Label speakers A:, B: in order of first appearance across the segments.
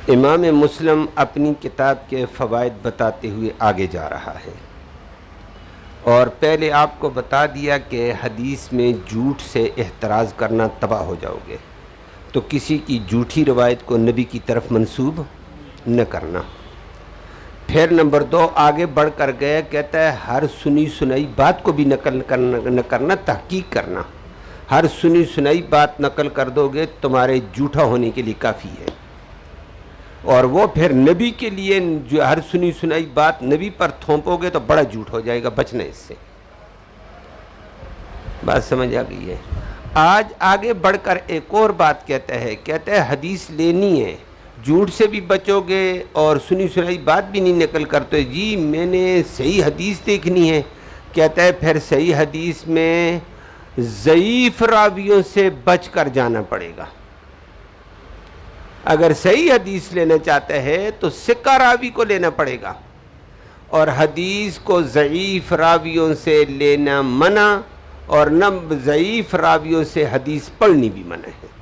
A: امام مسلم اپنی کتاب کے فوائد بتاتے ہوئے آگے جا رہا ہے، اور پہلے آپ کو بتا دیا کہ حدیث میں جھوٹ سے احتراز کرنا تباہ ہو جاؤ گے، تو کسی کی جھوٹی روایت کو نبی کی طرف منسوب نہ کرنا۔ پھر نمبر 2 آگے بڑھ کر گئے، کہتا ہے ہر سنی سنائی بات کو بھی نقل نہ کرنا، تحقیق کرنا۔ ہر سنی سنائی بات نقل کر دو گے تمہارے جھوٹا ہونے کے لیے کافی ہے، اور وہ پھر نبی کے لیے جو ہر سنی سنائی بات نبی پر تھوپو گے تو بڑا جھوٹ ہو جائے گا، بچنا اس سے۔ بات سمجھ آ گئی ہے؟ آج آگے بڑھ کر ایک اور بات کہتا ہے حدیث لینی ہے، جھوٹ سے بھی بچو گے اور سنی سنائی بات بھی نہیں نقل کرتے، جی میں نے صحیح حدیث دیکھنی ہے۔ کہتا ہے پھر صحیح حدیث میں ضعیف راویوں سے بچ کر جانا پڑے گا۔ اگر صحیح حدیث لینا چاہتا ہے تو ثقہ راوی کو لینا پڑے گا، اور حدیث کو ضعیف راویوں سے لینا منع، اور نہ ضعیف راویوں سے حدیث پڑھنی بھی منع ہے۔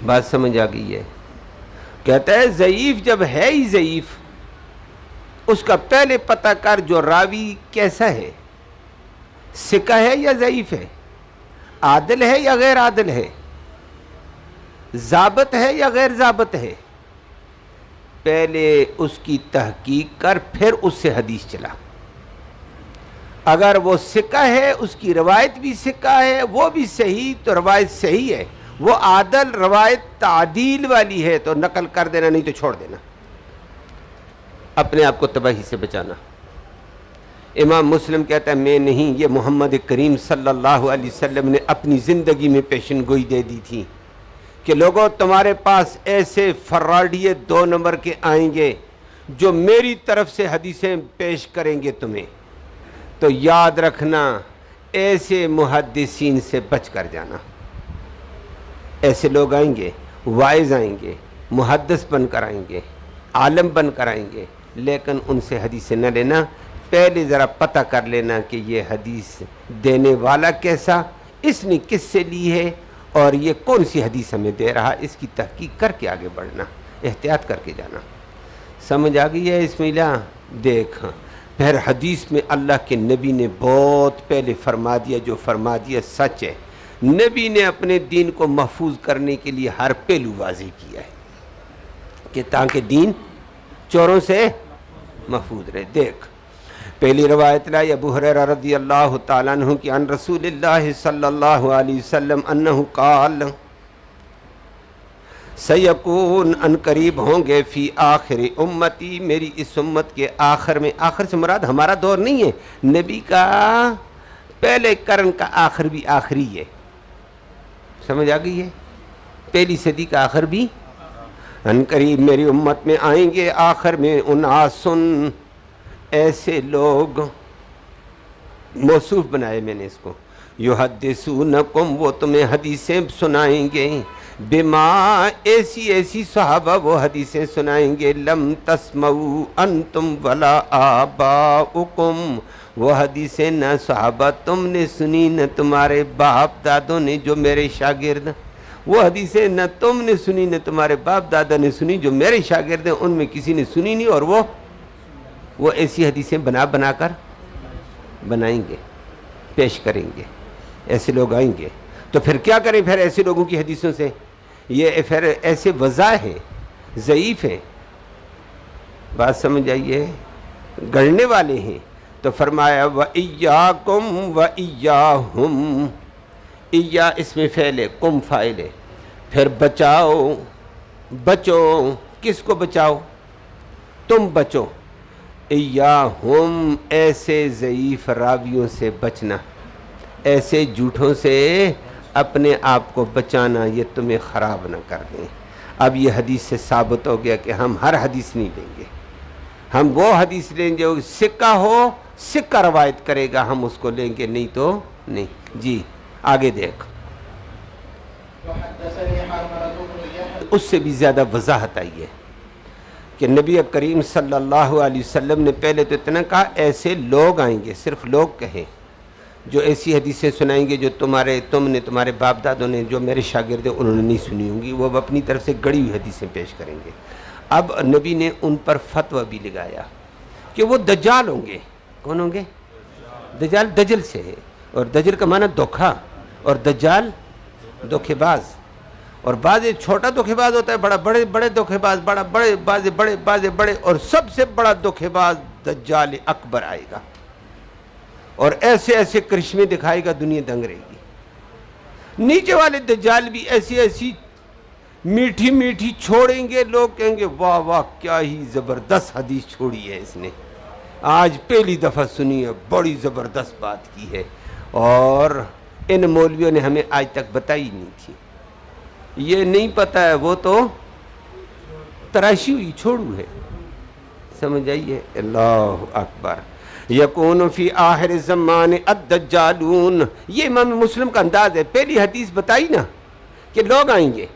A: بات سمجھ آ گئی ہے؟ کہتا ہے ضعیف جب ہے ہی ضعیف، اس کا پہلے پتہ کر جو راوی کیسا ہے، ثقہ ہے یا ضعیف ہے، عادل ہے یا غیر عادل ہے، ضابط ہے یا غیر ضابط ہے، پہلے اس کی تحقیق کر پھر اس سے حدیث چلا۔ اگر وہ ثقہ ہے، اس کی روایت بھی ثقہ ہے، وہ بھی صحیح، تو روایت صحیح ہے۔ وہ عادل روایت تعدیل والی ہے تو نقل کر دینا، نہیں تو چھوڑ دینا، اپنے آپ کو تباہی سے بچانا۔ امام مسلم کہتا ہے میں نہیں، یہ محمد کریم صلی اللہ علیہ وسلم نے اپنی زندگی میں پیشن گوئی دے دی تھی کہ لوگوں تمہارے پاس ایسے فراڈیے 2 نمبر کے آئیں گے جو میری طرف سے حدیثیں پیش کریں گے تمہیں، تو یاد رکھنا ایسے محدثین سے بچ کر جانا۔ ایسے لوگ آئیں گے، واعظ آئیں گے، محدث بن کر آئیں گے، عالم بن کر آئیں گے، لیکن ان سے حدیثیں نہ لینا۔ پہلے ذرا پتہ کر لینا کہ یہ حدیث دینے والا کیسا، اس نے کس سے لی ہے، اور یہ کون سی حدیث ہمیں دے رہا، اس کی تحقیق کر کے آگے بڑھنا، احتیاط کر کے جانا۔ سمجھ آ گئی ہے؟ اسماعیل دیکھ، پھر حدیث میں اللہ کے نبی نے بہت پہلے فرما دیا، جو فرما دیا سچ ہے۔ نبی نے اپنے دین کو محفوظ کرنے کے لیے ہر پہلو واضح کیا ہے کہ تاکہ دین چوروں سے محفوظ رہے۔ دیکھ پہلی روایت لائی ابو ہریرہ رضی اللہ تعالیٰ عنہ کی عن رسول اللہ صلی اللہ علیہ وسلم انہ قال سیکون ان قریب ہوں گے فی آخر امتی، میری اس امت کے آخر میں، آخر سے مراد ہمارا دور نہیں ہے، نبی کا پہلے قرن کا آخر بھی آخری ہے۔ سمجھ آ گئی ہے؟ پہلی صدی کا آخر بھی ان قریب میری امت میں آئیں گے آخر میں اناسن، ایسے لوگ، موصوف بنائے میں نے اس کو، یحدثونکم، وہ تمہیں حدیثیں سنائیں گے، بما، ایسی ایسی صحابہ وہ حدیثیں سنائیں گے، لم تسمعوا انتم ولا آباؤکم، وہ حدیثیں نہ صحابہ تم نے سنی نہ تمہارے باپ دادوں نے جو میرے شاگرد، وہ حدیثیں نہ تم نے سنی نہ تمہارے باپ دادا نے سنی جو میرے شاگرد ہیں، ان میں کسی نے سنی نہیں، اور وہ ایسی حدیثیں بنا کر بنائیں گے، پیش کریں گے۔ ایسے لوگ آئیں گے تو پھر کیا کریں؟ پھر ایسے لوگوں کی حدیثوں سے، یہ پھر ایسے وضع ہیں، ضعیف ہیں، بات سمجھ آئیے، گڑنے والے ہیں، تو فرمایا وَإِيَّاكُمْ وَإِيَّاهُمْ، اِيَّا اس میں فعل ہے، کم فاعل ہے، پھر بچاؤ، بچو، کس کو بچاؤ؟ تم بچو، اِيَّاهُمْ، ایسے ضعیف راویوں سے بچنا، ایسے جھوٹوں سے اپنے آپ کو بچانا، یہ تمہیں خراب نہ کر دیں۔ اب یہ حدیث سے ثابت ہو گیا کہ ہم ہر حدیث نہیں لیں گے، ہم وہ حدیث لیں گے جو سکہ ہو، سکہ روایت کرے گا، ہم اس کو لیں گے، نہیں تو نہیں۔ جی آگے دیکھ، اس سے بھی زیادہ وضاحت آئی ہے کہ نبی کریم صلی اللہ علیہ وسلم نے پہلے تو اتنا کہا ایسے لوگ آئیں گے، صرف لوگ کہیں، جو ایسی حدیثیں سنائیں گے جو تمہارے باپ دادوں نے، جو میرے شاگرد ہیں انہوں نے نہیں سنی ہوں گی، وہ اب اپنی طرف سے گڑی ہوئی حدیثیں پیش کریں گے۔ اب نبی نے ان پر فتویٰ بھی لگایا کہ وہ دجال ہوں گے۔ کون ہوں گے؟ دجال دجل سے ہے، اور دجل کا معنی دھوکا، اور دجال دھوکے باز، اور بعض چھوٹا دھوکے باز ہوتا ہے، بڑے دھوکے باز، بڑے، اور سب سے بڑا دھوکے باز دجال اکبر آئے گا، اور ایسے کرشمے دکھائے گا، دنیا دنگ رہے گی۔ نیچے والے دجال بھی ایسی میٹھی چھوڑیں گے، لوگ کہیں گے واہ واہ کیا ہی زبردست حدیث چھوڑی ہے اس نے، آج پہلی دفعہ سنی ہے، بڑی زبردست بات کی ہے، اور ان مولویوں نے ہمیں آج تک بتائی نہیں تھی۔ یہ نہیں پتہ ہے، وہ تو تراشی ہوئی چھوڑو ہے، سمجھ آئیے؟ اللہ اکبر۔ یکون فی آخر الزمان الدجالون، یہ امام مسلم کا انداز ہے۔ پہلی حدیث بتائی نا کہ لوگ آئیں گے،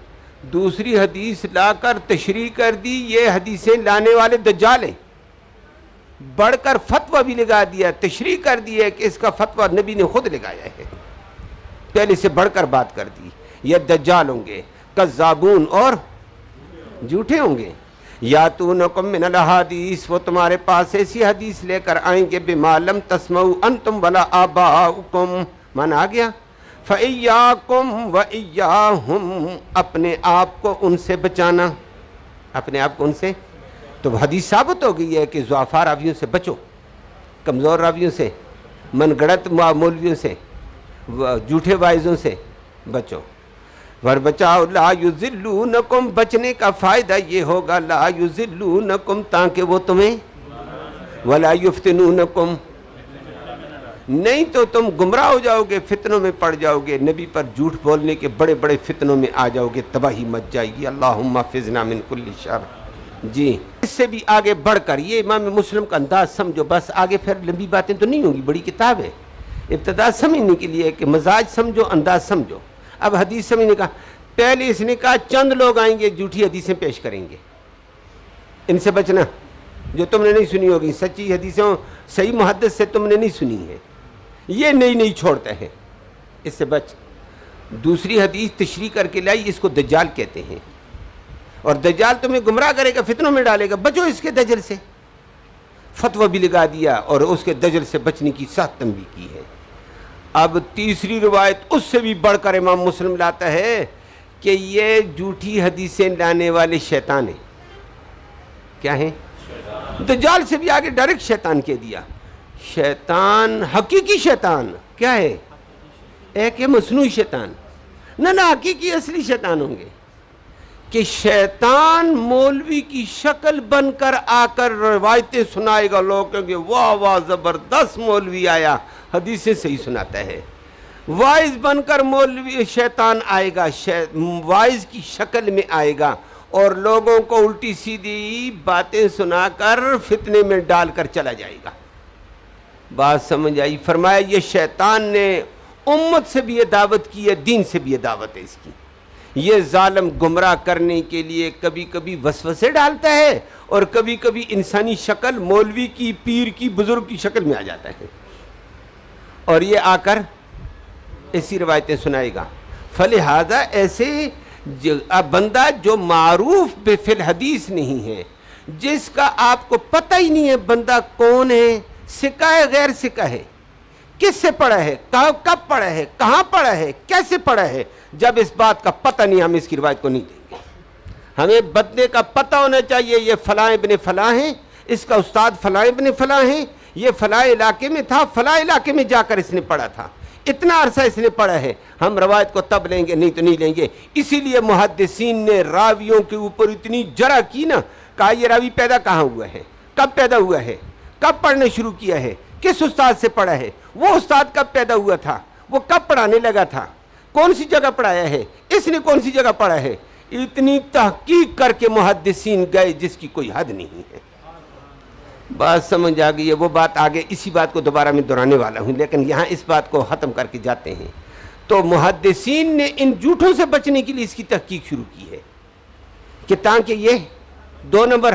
A: دوسری حدیث لا کر تشریح کر دی یہ حدیثیں لانے والے دجال ہیں، بڑھ کر فتویٰ بھی لگا دیا، تشریح کر دی ہے کہ اس کا فتویٰ نبی نے خود لگایا ہے، پہلے سے بڑھ کر بات کر دی۔ یہ دجال ہوں گے، کذابون، اور جھوٹے ہوں گے، یاتونکم من الاحادیث، وہ تمہارے پاس ایسی حدیث لے کر آئیں گے بما لم تسمعوا انتم ولا آباؤکم، مانا آ گیا، فَإِيَّاكُمْ وَإِيَّاهُمْ، اپنے آپ کو ان سے بچانا، اپنے آپ کو ان سے۔ تو حدیث ثابت ہو گئی ہے کہ ضعفاء راویوں سے بچو، کمزور راویوں سے، من گڑت مولویوں سے، جھوٹے وائزوں سے بچو، ور بچاؤ، لا یذلونکم، بچنے کا فائدہ یہ ہوگا، لا یذلونکم، تاکہ وہ تمہیں، ولا یفتنونکم، نہیں تو تم گمراہ ہو جاؤ گے، فتنوں میں پڑ جاؤ گے، نبی پر جھوٹ بولنے کے بڑے فتنوں میں آ جاؤ گے، تباہی مچ جائے گی۔ اللہم احفظنا من کل شر۔ جی، اس سے بھی آگے بڑھ کر یہ امام مسلم کا انداز سمجھو، بس آگے پھر لمبی باتیں تو نہیں ہوں گی، بڑی کتاب ہے، ابتدا سمجھنے کے لیے کہ مزاج سمجھو، انداز سمجھو۔ اب حدیث سمجھنے کا، پہلے اس نے کہا چند لوگ آئیں گے جھوٹی حدیثیں پیش کریں گے، ان سے بچنا، جو تم نے نہیں سنی ہوگی، سچی حدیثوں صحیح محدث سے تم نے نہیں سنی ہے، یہ نہیں چھوڑتے ہیں، اس سے بچ۔ دوسری حدیث تشریح کر کے لائی، اس کو دجال کہتے ہیں، اور دجال تمہیں گمراہ کرے گا، فتنوں میں ڈالے گا، بچو اس کے دجل سے، فتویٰ بھی لگا دیا اور اس کے دجل سے بچنے کی سخت تنبیہ کی ہے۔ اب تیسری روایت اس سے بھی بڑھ کر امام مسلم لاتا ہے کہ یہ جھوٹی حدیثیں لانے والے شیطان ہیں۔ کیا ہیں؟ دجال سے بھی آگے ڈائریکٹ شیطان کہہ دیا۔ شیطان، حقیقی شیطان کیا ہے؟ ایک ہے مصنوعی شیطان، نہ حقیقی اصلی شیطان ہوں گے، کہ شیطان مولوی کی شکل بن کر آ کر روایتیں سنائے گا، لوگ کہیں گے واہ واہ زبردست مولوی آیا، حدیثیں صحیح سناتا ہے۔ وائز بن کر مولوی شیطان آئے گا، وائز کی شکل میں آئے گا، اور لوگوں کو الٹی سیدھی باتیں سنا کر فتنے میں ڈال کر چلا جائے گا۔ بات سمجھ آئی؟ فرمایا یہ شیطان نے امت سے بھی یہ دعوت کی ہے، دین سے بھی یہ دعوت ہے اس کی۔ یہ ظالم گمراہ کرنے کے لیے کبھی کبھی وسوسے ڈالتا ہے، اور کبھی کبھی انسانی شکل، مولوی کی، پیر کی، بزرگ کی شکل میں آ جاتا ہے، اور یہ آ کر ایسی روایتیں سنائے گا۔ فلہذا ایسے بندہ جو معروف بفی الحدیث نہیں ہے، جس کا آپ کو پتہ ہی نہیں ہے بندہ کون ہے، سکہ ہے غیر سکہ ہے، کس سے پڑھا ہے، کب پڑھا ہے، کہاں پڑھا ہے، کیسے پڑھا ہے، جب اس بات کا پتہ نہیں ہم اس کی روایت کو نہیں دیں گے۔ ہمیں بندے کا پتہ ہونا چاہیے، یہ فلاں ابن فلاں ہیں، اس کا استاد فلاں ابن فلاں ہیں، یہ فلاں علاقے میں تھا، فلاں علاقے میں جا کر اس نے پڑھا تھا، اتنا عرصہ اس نے پڑھا ہے، ہم روایت کو تب لیں گے، نہیں تو نہیں لیں گے۔ اسی لیے محدثین نے راویوں کے اوپر اتنی جرح کی نا، کہا یہ راوی پیدا کہاں ہوا ہے، کب پیدا ہوا ہے، کب پڑھنے شروع کیا ہے، کس استاد سے پڑھا ہے، وہ استاد کب پیدا ہوا تھا، وہ کب پڑھانے لگا تھا، کون سی جگہ پڑھایا ہے، اس نے کون سی جگہ پڑھا ہے۔ اتنی تحقیق کر کے محدثین گئے جس کی کوئی حد نہیں ہے۔ بات سمجھ آ گئی ہے؟ وہ بات آگے، اسی بات کو دوبارہ میں دہرانے والا ہوں، لیکن یہاں اس بات کو ختم کر کے جاتے ہیں۔ تو محدثین نے ان جھوٹوں سے بچنے کے لیے اس کی تحقیق شروع کی ہے کہ تاکہ یہ 2 نمبر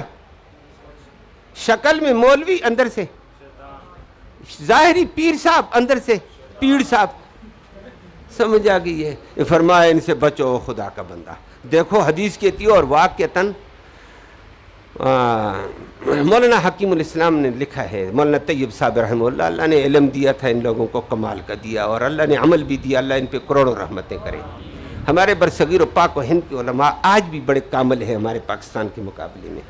A: شکل میں مولوی، اندر سے ظاہری پیر صاحب، اندر سے پیڑ صاحب سمجھ آ گئی ہے، فرمایا ان سے بچو خدا کا بندہ. دیکھو حدیث کہتی ہے اور واقعتاً مولانا حکیم الاسلام نے لکھا ہے، مولانا طیب صاحب رحمہ اللہ، اللہ نے علم دیا تھا ان لوگوں کو کمال کا دیا، اور اللہ نے عمل بھی دیا، اللہ ان پہ کروڑوں رحمتیں کرے. ہمارے برصغیر و پاک و ہند کے علماء آج بھی بڑے کامل ہیں ہمارے پاکستان کے مقابلے میں.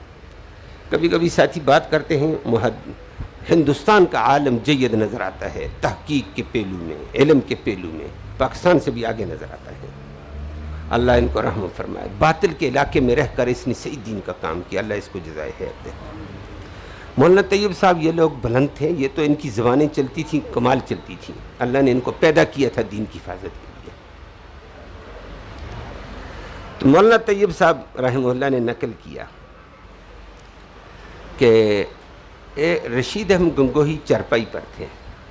A: کبھی کبھی ساتھی بات کرتے ہیں ہندوستان کا عالم جید نظر آتا ہے تحقیق کے پہلو میں، علم کے پہلو میں، پاکستان سے بھی آگے نظر آتا ہے. اللہ ان کو رحم فرمائے. باطل کے علاقے میں رہ کر اس نے صحیح دین کا کام کیا، اللہ اس کو جزائے خیر دے. مولانا طیب صاحب یہ لوگ بلند تھے، یہ تو ان کی زبانیں چلتی تھیں، کمال چلتی تھیں. اللہ نے ان کو پیدا کیا تھا دین کی حفاظت کے لیے. تو مولانا طیب صاحب رحمہ اللہ نے نقل کیا کہ رشید احمد گنگوہی چرپائی پر تھے،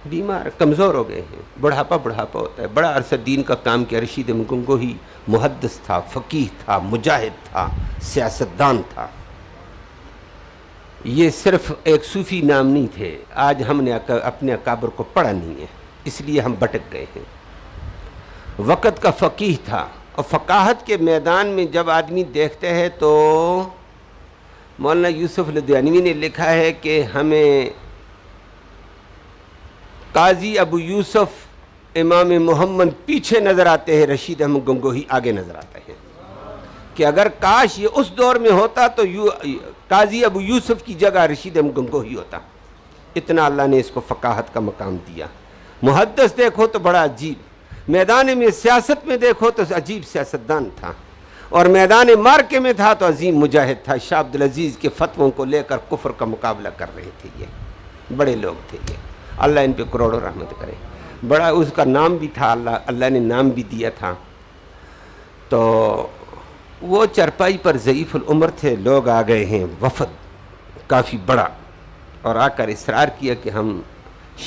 A: بیمار کمزور ہو گئے ہیں، بڑھاپا ہوتا ہے، بڑا عرصہ دین کا کام کیا. رشید احمد گنگوہی محدث تھا، فقیہ تھا، مجاہد تھا، سیاستدان تھا. یہ صرف ایک صوفی نام نہیں تھے. آج ہم نے اپنے اکابر کو پڑھا نہیں ہے، اس لیے ہم بھٹک گئے ہیں. وقت کا فقیہ تھا، اور فقاہت کے میدان میں جب آدمی دیکھتے ہیں تو مولانا یوسف لدھیانوی نے لکھا ہے کہ ہمیں قاضی ابو یوسف امام محمد پیچھے نظر آتے ہیں، رشید احمد گنگوہی آگے نظر آتے ہیں. کہ اگر کاش یہ اس دور میں ہوتا تو قاضی ابو یوسف کی جگہ رشید احمد گنگوہی ہوتا. اتنا اللہ نے اس کو فقاہت کا مقام دیا. محدث دیکھو تو بڑا عجیب، میدان میں سیاست میں دیکھو تو عجیب سیاستدان تھا، اور میدان مارکے میں تھا تو عظیم مجاہد تھا. شاہ عبدالعزیز کے فتووں کو لے کر کفر کا مقابلہ کر رہے تھے. یہ بڑے لوگ تھے، یہ اللہ ان پہ کروڑوں رحمت کرے. بڑا اس کا نام بھی تھا، اللہ نے نام بھی دیا تھا. تو وہ چرپائی پر ضعیف العمر تھے. لوگ آ گئے ہیں، وفد کافی بڑا، اور آ کر اصرار کیا کہ ہم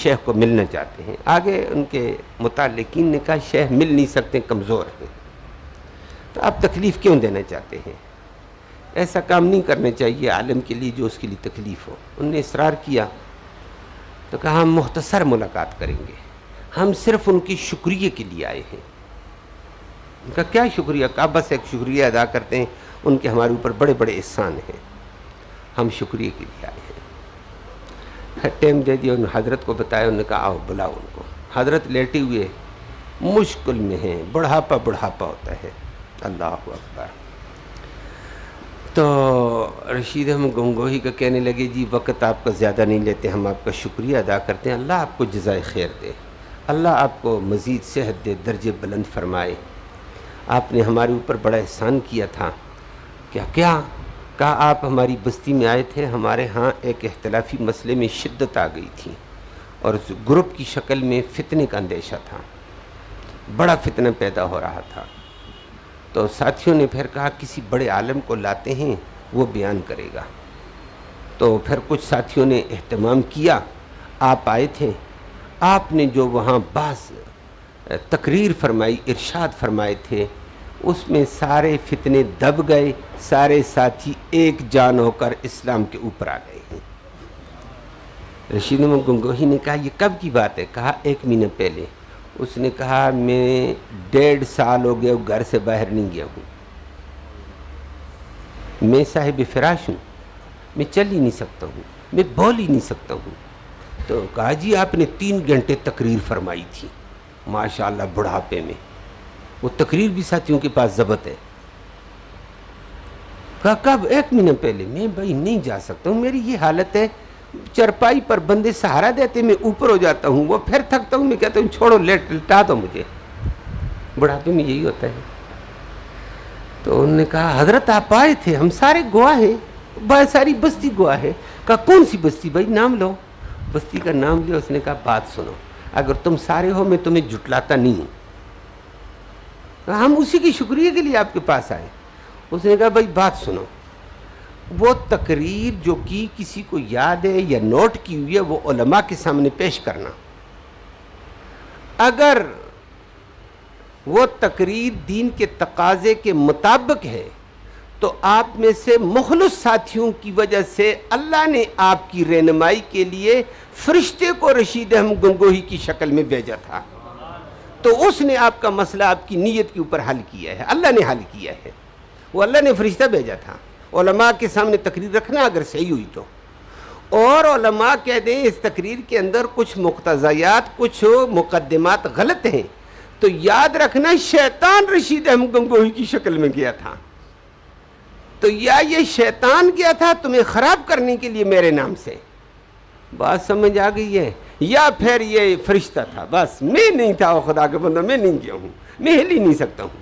A: شیخ کو ملنا چاہتے ہیں. آگے ان کے متعلقین نے کہا شیخ مل نہیں سکتے، کمزور ہیں. تو آپ تکلیف کیوں دینا چاہتے ہیں؟ ایسا کام نہیں کرنا چاہیے عالم کے لیے جو اس کے لیے تکلیف ہو. انہوں نے اصرار کیا تو کہا ہم مختصر ملاقات کریں گے، ہم صرف ان کی شکریہ کے لیے آئے ہیں. ان کا کیا شکریہ؟ کہا بس ایک شکریہ ادا کرتے ہیں، ان کے ہمارے اوپر بڑے بڑے احسان ہیں، ہم شکریہ کے لیے آئے ہیں. ٹائم دے دیا، حضرت کو بتایا. انہوں نے کہا آؤ بلاؤ ان کو. حضرت لیٹے ہوئے مشکل میں ہیں، بڑھاپا ہوتا ہے. اللہ اکبر. تو رشید احمد گنگوہی کا کہنے لگے جی وقت آپ کا زیادہ نہیں لیتے، ہم آپ کا شکریہ ادا کرتے ہیں، اللہ آپ کو جزائے خیر دے، اللہ آپ کو مزید صحت دے، درجے بلند فرمائے. آپ نے ہمارے اوپر بڑا احسان کیا تھا. کیا کہا آپ ہماری بستی میں آئے تھے، ہمارے ہاں ایک اختلافی مسئلے میں شدت آ گئی تھی، اور گروپ کی شکل میں فتنے کا اندیشہ تھا، بڑا فتنہ پیدا ہو رہا تھا. تو ساتھیوں نے پھر کہا کسی بڑے عالم کو لاتے ہیں، وہ بیان کرے گا. تو پھر کچھ ساتھیوں نے اہتمام کیا، آپ آئے تھے. آپ نے جو وہاں بعض تقریر فرمائی، ارشاد فرمائے تھے، اس میں سارے فتنے دب گئے، سارے ساتھی ایک جان ہو کر اسلام کے اوپر آ گئے ہیں. رشید احمد گنگوہی نے کہا یہ کب کی بات ہے؟ کہا 1 مہینہ پہلے. اس نے کہا میں 1.5 سال ہو گیا گھر سے باہر نہیں گیا ہوں، میں صاحب فراش ہوں، میں چل ہی نہیں سکتا ہوں، میں بول ہی نہیں سکتا ہوں. تو کہا جی آپ نے 3 گھنٹے تقریر فرمائی تھی، ماشاءاللہ بڑھاپے میں. وہ تقریر بھی ساتھیوں کے پاس ضبط ہے. کہا کب؟ 1 مہینہ پہلے. میں بھائی نہیں جا سکتا ہوں، میری یہ حالت ہے، چرپائی پر بندے سہارا دیتے میں اوپر ہو جاتا ہوں، وہ پھر تھکتا ہوں، میں کہتا ہوں چھوڑو لٹا دو مجھے. بڑھاپے میں یہی ہوتا ہے. تو انہوں نے کہا حضرت آپ آئے تھے، ہم سارے گواہ ہیں، بہت ساری بستی گواہ ہے. کہا کون سی بستی؟ بھائی نام لو. بستی کا نام لیا. اس نے کہا بات سنو، اگر تم سارے ہو میں تمہیں جھٹلاتا نہیں ہوں، ہم اسی کی شکریہ کے لیے آپ کے پاس آئے. اس نے کہا بھائی بات سنو، وہ تقریر جو کی کسی کو یاد ہے یا نوٹ کی ہوئی ہے وہ علماء کے سامنے پیش کرنا. اگر وہ تقریر دین کے تقاضے کے مطابق ہے تو آپ میں سے مخلص ساتھیوں کی وجہ سے اللہ نے آپ کی رہنمائی کے لیے فرشتے کو رشید احمد گنگوہی کی شکل میں بھیجا تھا. تو اس نے آپ کا مسئلہ آپ کی نیت کے اوپر حل کیا ہے، اللہ نے حل کیا ہے، وہ اللہ نے فرشتہ بھیجا تھا علماء کے سامنے تقریر رکھنا اگر صحیح ہوئی تو، اور علماء کہہ دیں اس تقریر کے اندر کچھ مقتضیات کچھ مقدمات غلط ہیں تو یاد رکھنا شیطان رشید احمد گنگوہی کی شکل میں گیا تھا، تو یا یہ شیطان گیا تھا تمہیں خراب کرنے کے لیے میرے نام سے، بات سمجھ آ گئی ہے، یا پھر یہ فرشتہ تھا، بس میں نہیں تھا، وہ خدا کے بندہ میں نہیں گیا ہوں، میں ہل ہی نہیں سکتا ہوں۔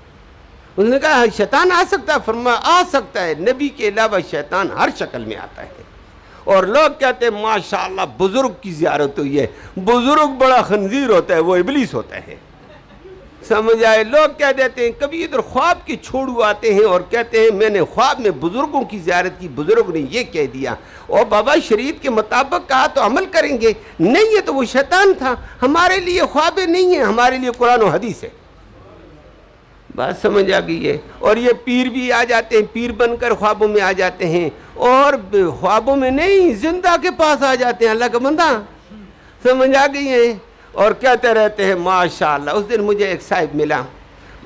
A: اس نے کہا شیطان آ سکتا ہے، فرمایا آ سکتا ہے، نبی کے علاوہ شیطان ہر شکل میں آتا ہے، اور لوگ کہتے ہیں ماشاءاللہ بزرگ کی زیارت ہوئی ہے، بزرگ بڑا خنزیر ہوتا ہے، وہ ابلیس ہوتا ہے، سمجھ آئے؟ لوگ کہہ دیتے ہیں کبھی ادھر خواب کے چھوڑو آتے ہیں اور کہتے ہیں میں نے خواب میں بزرگوں کی زیارت کی، بزرگ نے یہ کہہ دیا، اور بابا شریعت کے مطابق کہا تو عمل کریں گے، نہیں ہے تو وہ شیطان تھا، ہمارے لیے خوابیں نہیں ہیں، ہمارے لیے قرآن و حدیث ہے، بات سمجھ آ گئی ہے۔ اور یہ پیر بھی آ جاتے ہیں، پیر بن کر خوابوں میں آ جاتے ہیں، اور خوابوں میں نہیں زندہ کے پاس آ جاتے ہیں، اللہ کا بندہ، سمجھ آ گئی ہے، اور کہتے رہتے ہیں ماشاءاللہ۔ اس دن مجھے ایک صاحب ملا،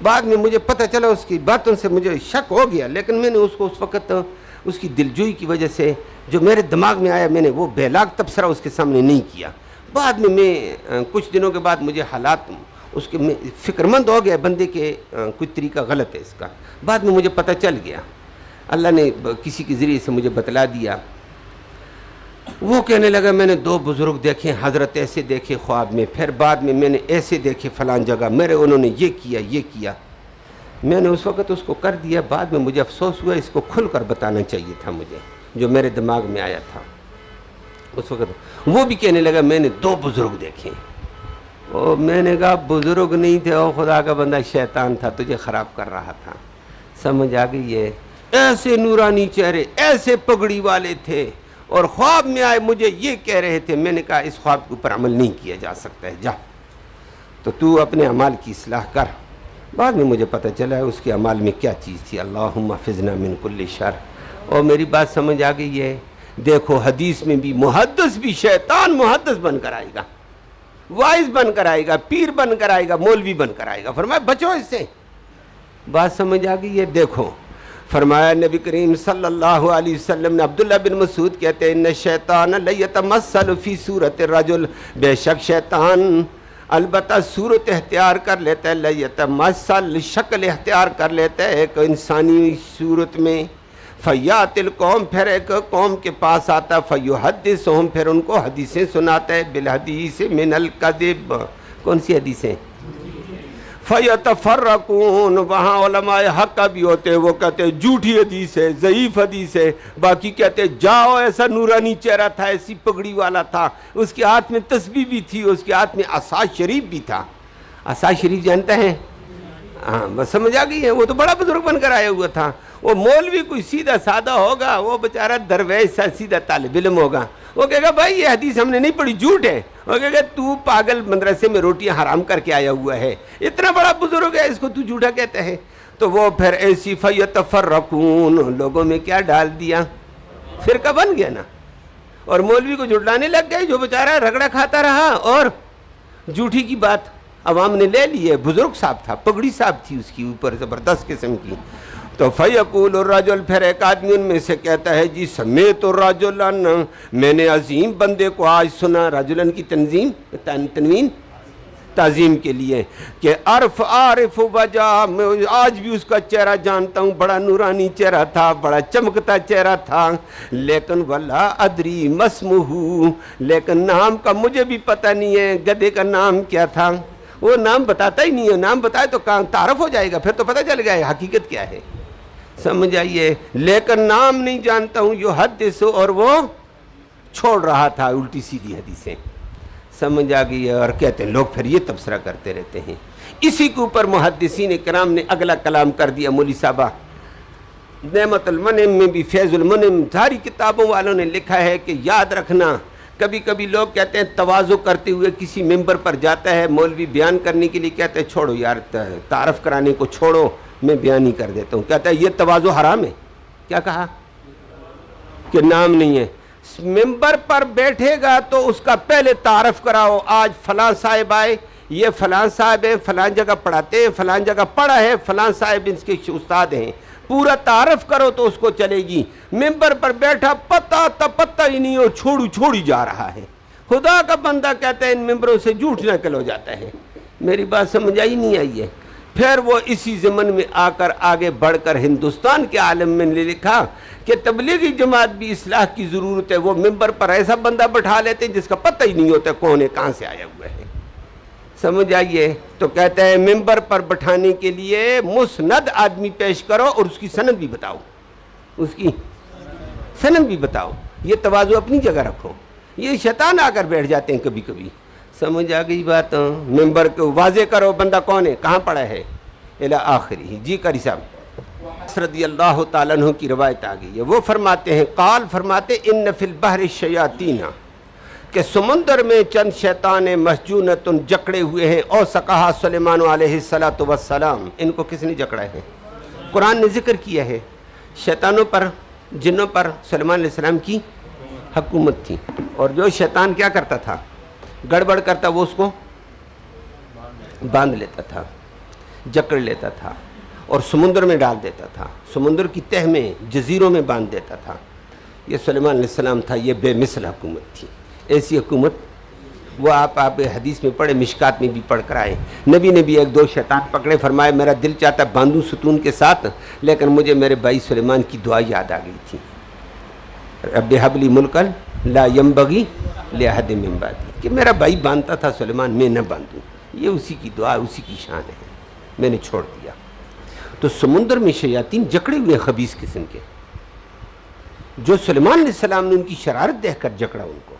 A: بعد میں مجھے پتہ چلا اس کی باتوں سے مجھے شک ہو گیا، لیکن میں نے اس کو اس وقت اس کی دلجوئی کی وجہ سے جو میرے دماغ میں آیا میں نے وہ بے لاگ تبصرہ اس کے سامنے نہیں کیا، بعد میں کچھ دنوں کے بعد مجھے حالات اس کے فکر مند ہو گیا، بندے کے کچھ طریقہ غلط ہے اس کا، بعد میں مجھے پتہ چل گیا، اللہ نے کسی کے ذریعے سے مجھے بتلا دیا۔ وہ کہنے لگا میں نے 2 بزرگ دیکھے، حضرت ایسے دیکھے خواب میں، پھر بعد میں نے ایسے دیکھے فلان جگہ، انہوں نے یہ کیا، میں نے اس وقت اس کو کر دیا، بعد میں مجھے افسوس ہوا، اس کو کھل کر بتانا چاہیے تھا مجھے، جو میرے دماغ میں آیا تھا اس وقت۔ وہ بھی کہنے لگا میں نے 2 بزرگ دیکھے، اور میں نے کہا بزرگ نہیں تھے، او خدا کا بندہ شیطان تھا، تجھے خراب کر رہا تھا، سمجھ آ گئی ہے؟ ایسے نورانی چہرے، ایسے پگڑی والے تھے، اور خواب میں آئے مجھے یہ کہہ رہے تھے، میں نے کہا اس خواب کے اوپر عمل نہیں کیا جا سکتا ہے، جا تو اپنے اعمال کی اصلاح کر۔ بعد میں مجھے پتہ چلا ہے اس کے اعمال میں کیا چیز تھی، اللہم احفظنا من کل شر۔ اور میری بات سمجھ آ گئی ہے؟ دیکھو حدیث میں بھی محدث بھی شیطان محدث بن کر آئے گا، وائز بن کر آئے گا، پیر بن کر آئے گا، مولوی بن کر آئے گا، فرمایا بچو اس سے، بات سمجھ آ گئی ہے؟ دیکھو فرمایا نبی کریم صلی اللہ علیہ وسلم نے، عبداللہ بن مسعود کہتے ہیں ان الشیطان لیتمثل فی صورت الرجل، بے شک شیطان البتہ صورت اختیار کر لیتا ہے، لیتمثل شکل اختیار کر لیتا ہے ایک انسانی صورت میں، فیات القوم، پھر ایک قوم کے پاس آتا، فیحدثہم، پھر ان کو حدیثیں سناتا ہے، بالحدیث من الکذب، کون سی حدیثیں؟ فیتفرقون، وہاں علماء حق بھی ہوتے ہیں، وہ کہتے ہیں جھوٹی حدیث ہے، ضعیف حدیث ہے، باقی کہتے ہیں جاؤ ایسا نورانی چہرہ تھا، ایسی پگڑی والا تھا، اس کے ہاتھ میں تسبیح بھی تھی، اس کے ہاتھ میں عصا شریف بھی تھا، عصا شریف جانتا ہے؟ ہاں بس سمجھ آ گئی ہے، وہ تو بڑا بزرگ بن کر آیا ہوا تھا۔ وہ مولوی کوئی سیدھا سادہ ہوگا، وہ بیچارہ درویش سا سیدھا طالب علم ہوگا، وہ کہے گا بھائی یہ حدیث ہم نے نہیں پڑھی، جھوٹ ہے، وہ کہے گا تو پاگل مدرسے میں روٹیاں حرام کر کے آیا ہوا ہے، اتنا بڑا بزرگ ہے، اس کو تو جھوٹا کہتا ہے۔ تو وہ پھر ایسی فیتفرقون، لوگوں میں کیا ڈال دیا، فرقہ بن گیا نا، اور مولوی کو جھٹلانے لگ گئے جو بیچارہ رگڑا کھاتا رہا، اور جھوٹی کی بات عوام نے لے لی ہے۔ بزرگ صاحب تھا، پگڑی صاحب تھی اس کی اوپر زبردست قسم کی۔ تو فیقول الرجل، پھر ایک آدمی ان میں سے کہتا ہے جی سمیت الرجلن، میں نے عظیم بندے کو آج سنا، رجلن کی تنوین تعظیم کے لیے، کہ عارف وجہ، میں آج بھی اس کا چہرہ جانتا ہوں، بڑا نورانی چہرہ تھا، بڑا چمکتا چہرہ تھا، لیکن ولا ادری مسمہ، لیکن نام کا مجھے بھی پتہ نہیں ہے، گدھے کا نام کیا تھا، وہ نام بتاتا ہی نہیں ہے، نام بتائے تو تعارف ہو جائے گا، پھر تو پتہ چل گیا حقیقت کیا ہے، سمجھ آئیے، لیکن نام نہیں جانتا ہوں، جو حدیث، اور وہ چھوڑ رہا تھا الٹی سیدھی حدیثیں، سمجھ آ گئی ہے۔ اور کہتے ہیں لوگ پھر یہ تبصرہ کرتے رہتے ہیں، اسی کے اوپر محدثین کرام نے اگلا کلام کر دیا۔ مولوی صاحبہ نعمت المنعم میں بھی، فیض المنعم، ساری کتابوں والوں نے لکھا ہے کہ یاد رکھنا، کبھی کبھی لوگ کہتے ہیں تواضع کرتے ہوئے کسی ممبر پر جاتا ہے مولوی بیان کرنے کے لیے، کہتے ہیں چھوڑو یار، تعارف کرانے کو چھوڑو، میں بیان ہی کر دیتا ہوں، کہتا ہے یہ تواضع حرام ہے، کیا کہا کہ نام نہیں ہے، ممبر پر بیٹھے گا تو اس کا پہلے تعارف کراؤ، آج فلاں صاحب آئے، یہ فلاں صاحب ہیں، فلاں جگہ پڑھاتے ہیں، فلاں جگہ پڑھا ہے، فلاں صاحب ان کے استاد ہیں، پورا تعارف کرو تو اس کو چلے گی۔ ممبر پر بیٹھا پتہ ہی نہیں، اور چھوڑی جا رہا ہے۔ خدا کا بندہ کہتا ہے ان ممبروں سے جھوٹ نقل ہو جاتا ہے۔ میری بات سمجھ آئی نہیں آئی ہے؟ پھر وہ اسی ضمن میں آ کر آگے بڑھ کر ہندوستان کے عالم میں نے لکھا کہ تبلیغی جماعت بھی اصلاح کی ضرورت ہے۔ وہ ممبر پر ایسا بندہ بٹھا لیتے جس کا پتہ ہی نہیں ہوتا کون ہے، کہاں سے آیا ہوا ہے۔ سمجھ آئیے؟ تو کہتا ہے ممبر پر بٹھانے کے لیے مسند آدمی پیش کرو اور اس کی سند بھی بتاؤ، اس کی سند بھی بتاؤ۔ یہ تواضع اپنی جگہ رکھو۔ یہ شیطان آ کر بیٹھ جاتے ہیں کبھی کبھی۔ سمجھ آ گئی بات؟ ممبر کو واضح کرو بندہ کون ہے، کہاں پڑا ہے، الی آخری۔ جی قاری صاحب رضی اللہ تعالیٰ عنہ کی روایت آ گئی ہے، وہ فرماتے ہیں قال فرماتے ان فی البحر الشیاطین، کہ سمندر میں چند شیطان مسجونتن جکڑے ہوئے ہیں، اور سکہا سلیمان علیہ السلام۔ ان کو کس نے جکڑا ہے؟ قرآن نے ذکر کیا ہے۔ شیطانوں پر، جنوں پر سلیمان علیہ السلام کی حکومت تھی، اور جو شیطان کیا کرتا تھا، گڑبڑ کرتا وہ اس کو باندھ لیتا تھا، جکڑ لیتا تھا اور سمندر میں ڈال دیتا تھا، سمندر کی تہ میں، جزیروں میں باندھ دیتا تھا۔ یہ سلیمان علیہ السلام تھا، یہ بے مثل حکومت تھی۔ ایسی حکومت وہ آپ حدیث میں پڑھے، مشکات میں بھی پڑھ کر آئے۔ نبی نے بھی ایک دو شیطان پکڑے، فرمائے میرا دل چاہتا باندھوں ستون کے ساتھ، لیکن مجھے میرے بھائی سلیمان کی دعا یاد آ گئی تھی، رب ہب لی ملکا لا ینبغی لأحد من بعدی، کہ میرا بھائی باندھتا تھا سلیمان، میں نہ باندھوں۔ یہ اسی کی دعا، اسی کی شان ہے، میں نے چھوڑ دیا۔ تو سمندر میں شیاطین جکڑے ہوئے خبیث قسم کے، جو سلیمان علیہ السلام نے ان کی شرارت دیکھ کر جکڑا ان کو۔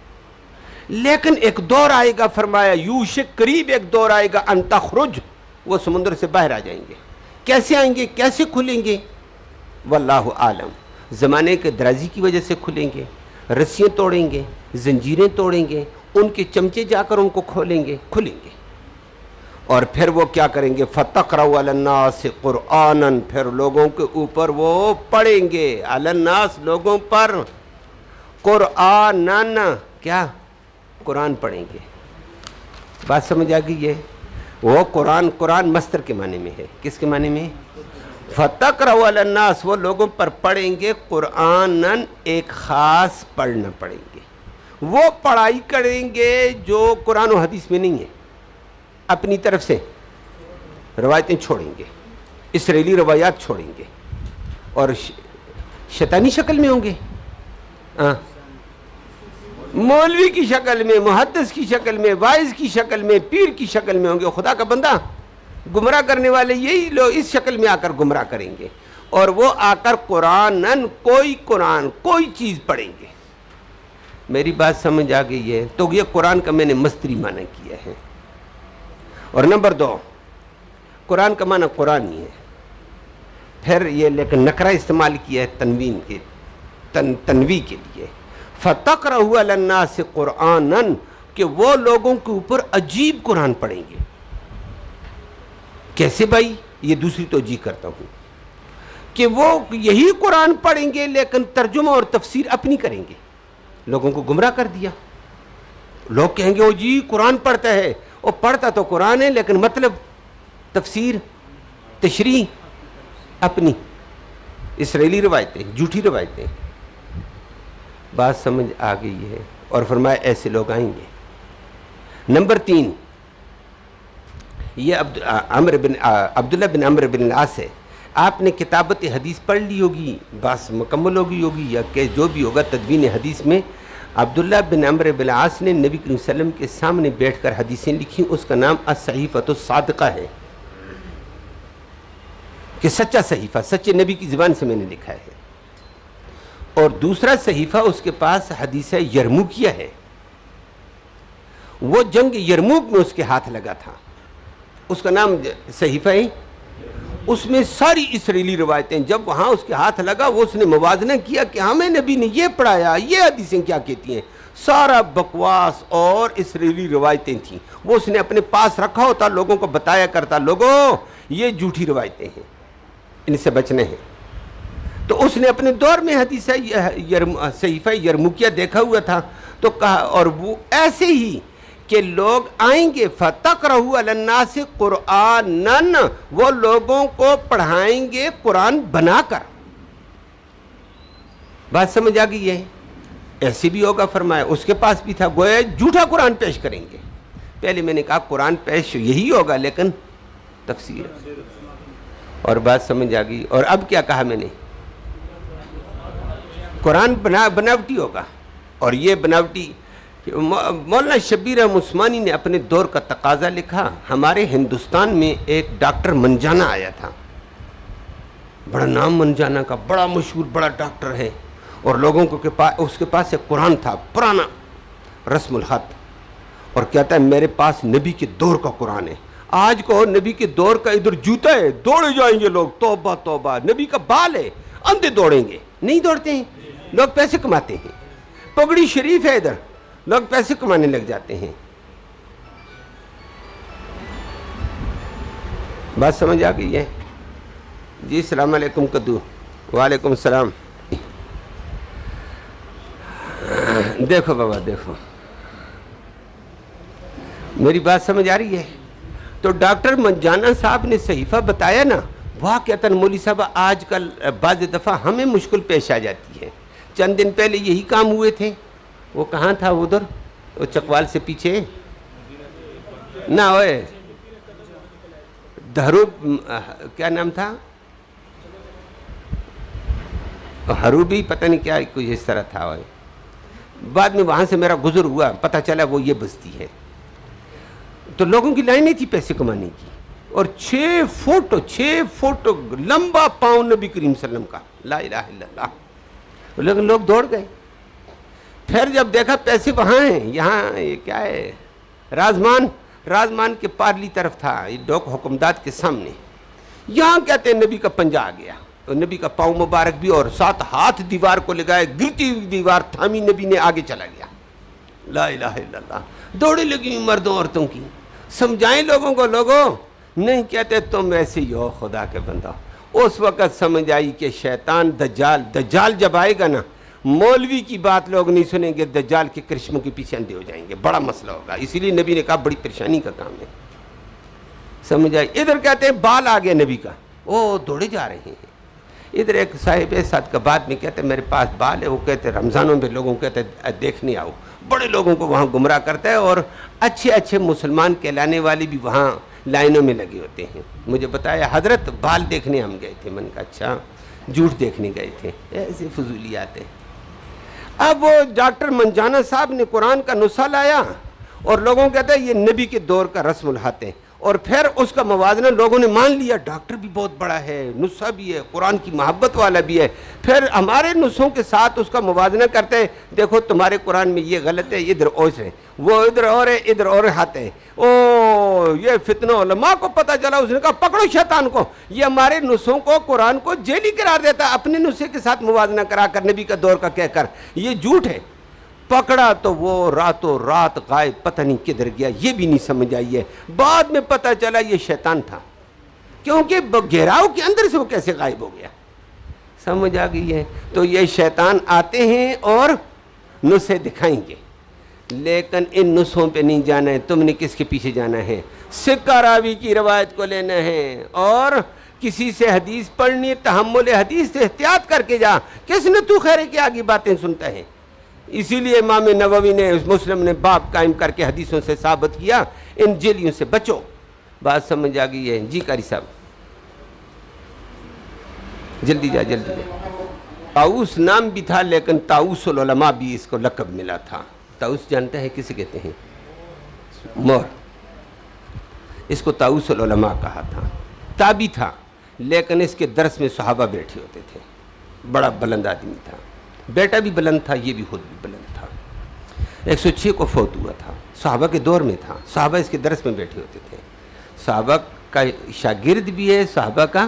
A: لیکن ایک دور آئے گا، فرمایا یوشک، قریب ایک دور آئے گا، ان تخرج، وہ سمندر سے باہر آ جائیں گے۔ کیسے آئیں گے، کیسے کھلیں گے؟ واللہ عالم۔ زمانے کے درازی کی وجہ سے کھلیں گے، رسیاں توڑیں گے، زنجیریں توڑیں گے، ان کے چمچے جا کر ان کو کھولیں گے، کھلیں گے۔ اور پھر وہ کیا کریں گے؟ فَتَقْرَوْا عَلَى النَّاسِ قُرْآنًا، پھر لوگوں کے اوپر وہ پڑھیں گے، علی الناس، لوگوں پر، قرآنً، کیا؟ قرآن پڑھیں گے۔ بات سمجھ آ گئی ہے؟ وہ قرآن مصدر کے معنی میں ہے۔ کس کے معنی میں؟ فَتَقْرَوْا عَلَى النَّاسِ، وہ لوگوں پر پڑھیں گے، قرآنً، ایک خاص پڑھنا پڑیں گے۔ وہ پڑھائی کریں گے جو قرآن و حدیث میں نہیں ہے، اپنی طرف سے روایتیں چھوڑیں گے، اسرائیلی روایات چھوڑیں گے، اور شیطانی شکل میں ہوں گے، مولوی کی شکل میں، محدث کی شکل میں، واعظ کی شکل میں، پیر کی شکل میں ہوں گے۔ خدا کا بندہ، گمراہ کرنے والے یہی لوگ اس شکل میں آ کر گمراہ کریں گے، اور وہ آ کر قرآن کوئی چیز پڑھیں گے۔ میری بات سمجھ آ گئی ہے؟ تو یہ قرآن کا میں نے مصدری معنی کیا ہے۔ اور نمبر 2، قرآن کا معنی قرآن ہی ہے، پھر یہ لیکن نکرہ استعمال کیا ہے تنوین کے، تنوی کے لیے، فَتَقْرَأُوا عَلَى النَّاسِ قُرْآنًا، کہ وہ لوگوں کے اوپر عجیب قرآن پڑھیں گے۔ کیسے بھائی؟ یہ دوسری توجیہ کرتا ہوں کہ وہ یہی قرآن پڑھیں گے لیکن ترجمہ اور تفسیر اپنی کریں گے۔ لوگوں کو گمراہ کر دیا۔ لوگ کہیں گے وہ جی قرآن پڑھتا ہے، وہ پڑھتا تو قرآن ہے لیکن مطلب، تفسیر، تشریح اپنی، اسرائیلی روایتیں، جھوٹی روایتیں۔ بات سمجھ آ گئی ہے؟ اور فرمایا ایسے لوگ آئیں گے۔ نمبر 3، یہ عبداللہ بن عمرو بن العاص ہے۔ آپ نے کتابت حدیث پڑھ لی ہوگی، بس مکمل ہوگی یا کہ جو بھی ہوگا تدوین حدیث میں، عبداللہ بن عمرو بن العاص نے نبی کریم صلی اللہ علیہ وسلم کے سامنے بیٹھ کر حدیثیں لکھی۔ اس کا نام الصحیفۃ الصادقہ ہے، کہ سچا صحیفہ، سچے نبی کی زبان سے میں نے لکھا ہے۔ اور دوسرا صحیفہ اس کے پاس حدیث یرموکیہ ہے، وہ جنگ یرموک میں اس کے ہاتھ لگا تھا، اس کا نام صحیفہ ہے۔ اس میں ساری اسرائیلی روایتیں، جب وہاں اس کے ہاتھ لگا، وہ اس نے موازنہ کیا کہ ہمیں نبی نے یہ پڑھایا، یہ حدیثیں کیا کہتی ہیں، سارا بکواس اور اسرائیلی روایتیں تھیں۔ وہ اس نے اپنے پاس رکھا ہوتا، لوگوں کو بتایا کرتا، لوگوں یہ جھوٹی روایتیں ہیں، ان سے بچنے ہیں۔ تو اس نے اپنے دور میں حدیث صحیفہ یرموکیہ دیکھا ہوا تھا، تو کہا، اور وہ ایسے ہی کہ لوگ آئیں گے فَتَقْرَهُ عَلَى النَّاسِ قُرْآنًا، وہ لوگوں کو پڑھائیں گے قرآن بنا کر. بات سمجھ آ گئی ہے؟ ایسے بھی ہوگا فرمایا، اس کے پاس بھی تھا، گویا جھوٹا قرآن پیش کریں گے. پہلے میں نے کہا قرآن پیش یہی ہوگا لیکن تفسیر، اور بات سمجھ آ گئی. اور اب کیا کہا میں نے؟ قرآن بناوٹی ہوگا. اور یہ بناوٹی مولانا شبیر احمد عثمانی نے اپنے دور کا تقاضا لکھا. ہمارے ہندوستان میں ایک ڈاکٹر منجانا آیا تھا، بڑا نام منجانا کا، بڑا مشہور بڑا ڈاکٹر ہے، اور لوگوں کو اس کے پاس ایک قرآن تھا پرانا رسم الخط، اور کہتا ہے میرے پاس نبی کے دور کا قرآن ہے. آج کو نبی کے دور کا ادھر جوتا ہے، دوڑے جائیں گے لوگ، توبہ توبہ. نبی کا بال ہے، اندھے دوڑیں گے. نہیں دوڑتے ہیں، لوگ پیسے کماتے ہیں. پگڑی شریف ہے ادھر، لوگ پیسے کمانے لگ جاتے ہیں. بات سمجھ آ گئی ہے؟ جی السلام علیکم کدو. وعلیکم السلام. دیکھو بابا دیکھو، میری بات سمجھ آ رہی ہے؟ تو ڈاکٹر منجانا صاحب نے صحیفہ بتایا نا، وہ کہتا ہے مولوی صاحب آج کل بعض دفعہ ہمیں مشکل پیش آ جاتی ہے. چند دن پہلے یہی کام ہوئے تھے. وہ کہاں تھا؟ ادھر وہ چکوال سے پیچھے نہ ہوئے، دھروب کیا نام تھا، حروبی پتہ نہیں کیا کچھ اس طرح تھا. ہوئے بعد میں وہاں سے میرا گزر ہوا، پتہ چلا وہ یہ بستی ہے. تو لوگوں کی لائنیں تھی پیسے کمانے کی، اور 6 فٹ لمبا پاؤں نبی کریم صلی اللہ علیہ وسلم کا، لا الہ الا اللہ. لیکن لوگ دوڑ گئے. پھر جب دیکھا پیسے وہاں ہیں، یہاں یہ کیا ہے، رازمان کے پارلی طرف تھا، یہ ڈوک حکمداد کے سامنے. یہاں کہتے ہیں نبی کا پنجہ آ گیا، اور نبی کا پاؤں مبارک بھی، اور 7 ہاتھ دیوار کو لگائے، گرتی ہوئی دیوار تھامی، نبی نے آگے چلا گیا. لا الہ الا اللہ. دوڑے لگی مردوں عورتوں کی. سمجھائیں لوگوں کو، لوگوں نہیں کہتے تم ایسے ہی ہو خدا کے بندہ. اس وقت سمجھ آئی کہ شیطان دجال جب آئے گا نا، مولوی کی بات لوگ نہیں سنیں گے، دجال کے کرشموں کے پیچھے اندھے ہو جائیں گے، بڑا مسئلہ ہوگا. اسی لیے نبی نے کہا بڑی پریشانی کا کام ہے. سمجھ آئی؟ ادھر کہتے ہیں بال آ گیا نبی کا، وہ دوڑے جا رہے ہیں. ادھر ایک صاحب صدقہ میں کہتے ہیں میرے پاس بال ہے. وہ کہتے ہیں رمضانوں میں لوگوں کہتے ہیں دیکھنے آؤ، بڑے لوگوں کو وہاں گمراہ کرتا ہے، اور اچھے مسلمان کہلانے والے بھی وہاں لائنوں میں لگے ہوتے ہیں. مجھے بتایا حضرت بال دیکھنے ہم گئے تھے. میں نے کہا اچھا، جھوٹ دیکھنے گئے تھے. ایسے فضولیات ہیں. اب وہ ڈاکٹر منجانا صاحب نے قرآن کا نسخہ لایا، اور لوگوں کہتے ہیں یہ نبی کے دور کا رسم الخط ہے. اور پھر اس کا موازنہ لوگوں نے مان لیا، ڈاکٹر بھی بہت بڑا ہے، نسخہ بھی ہے، قرآن کی محبت والا بھی ہے. پھر ہمارے نسخوں کے ساتھ اس کا موازنہ کرتے ہیں، دیکھو تمہارے قرآن میں یہ غلط ہے، ادھر اوش ہے، وہ ادھر اور ہے، ادھر اور ہاتھ ہے. او یہ فتنہ علماء کو پتہ چلا. اس نے کہا پکڑو شیطان کو، یہ ہمارے نسخوں کو، قرآن کو جیلی قرار دیتا ہے، اپنے نسخے کے ساتھ موازنہ کرا کر نبی کا دور کا کہہ کر. یہ جھوٹ ہے. پکڑا تو وہ راتوں رات غائب، پتہ نہیں کدھر گیا، یہ بھی نہیں سمجھ آئی ہے. بعد میں پتہ چلا یہ شیطان تھا، کیونکہ گھیراؤ کے اندر سے وہ کیسے غائب ہو گیا. سمجھ آ گئی ہے؟ تو یہ شیطان آتے ہیں اور نسخے دکھائیں گے، لیکن ان نسخوں پہ نہیں جانا ہے. تم نے کس کے پیچھے جانا ہے؟ سکہ راوی کی روایت کو لینا ہے، اور کسی سے حدیث پڑھنی، تحمل حدیث سے احتیاط کر کے جا. کس نے تو خیرے کی آگے باتیں سنتا ہے؟ اسی لیے امام نووی نے، مسلم نے باب قائم کر کے حدیثوں سے ثابت کیا ان جیلیوں سے بچو. بات سمجھ آ گئی ہے؟ جی قاری صاحب جلدی جا. طاؤس نام بھی تھا، لیکن طاؤس العلماء بھی اس کو لقب ملا تھا. طاؤس جانتا ہے کسے کہتے ہیں؟ مور. اس کو طاؤس العلماء کہا تھا. تابعی تھا، لیکن اس کے درس میں صحابہ بیٹھے ہوتے تھے. بڑا بلند آدمی تھا، بیٹا بھی بلند تھا، یہ بھی خود بھی بلند تھا. 106 کو فوت ہوا تھا، صحابہ کے دور میں تھا. صحابہ اس کے درس میں بیٹھے ہوتے تھے. صحابہ کا شاگرد بھی ہے، صحابہ کا.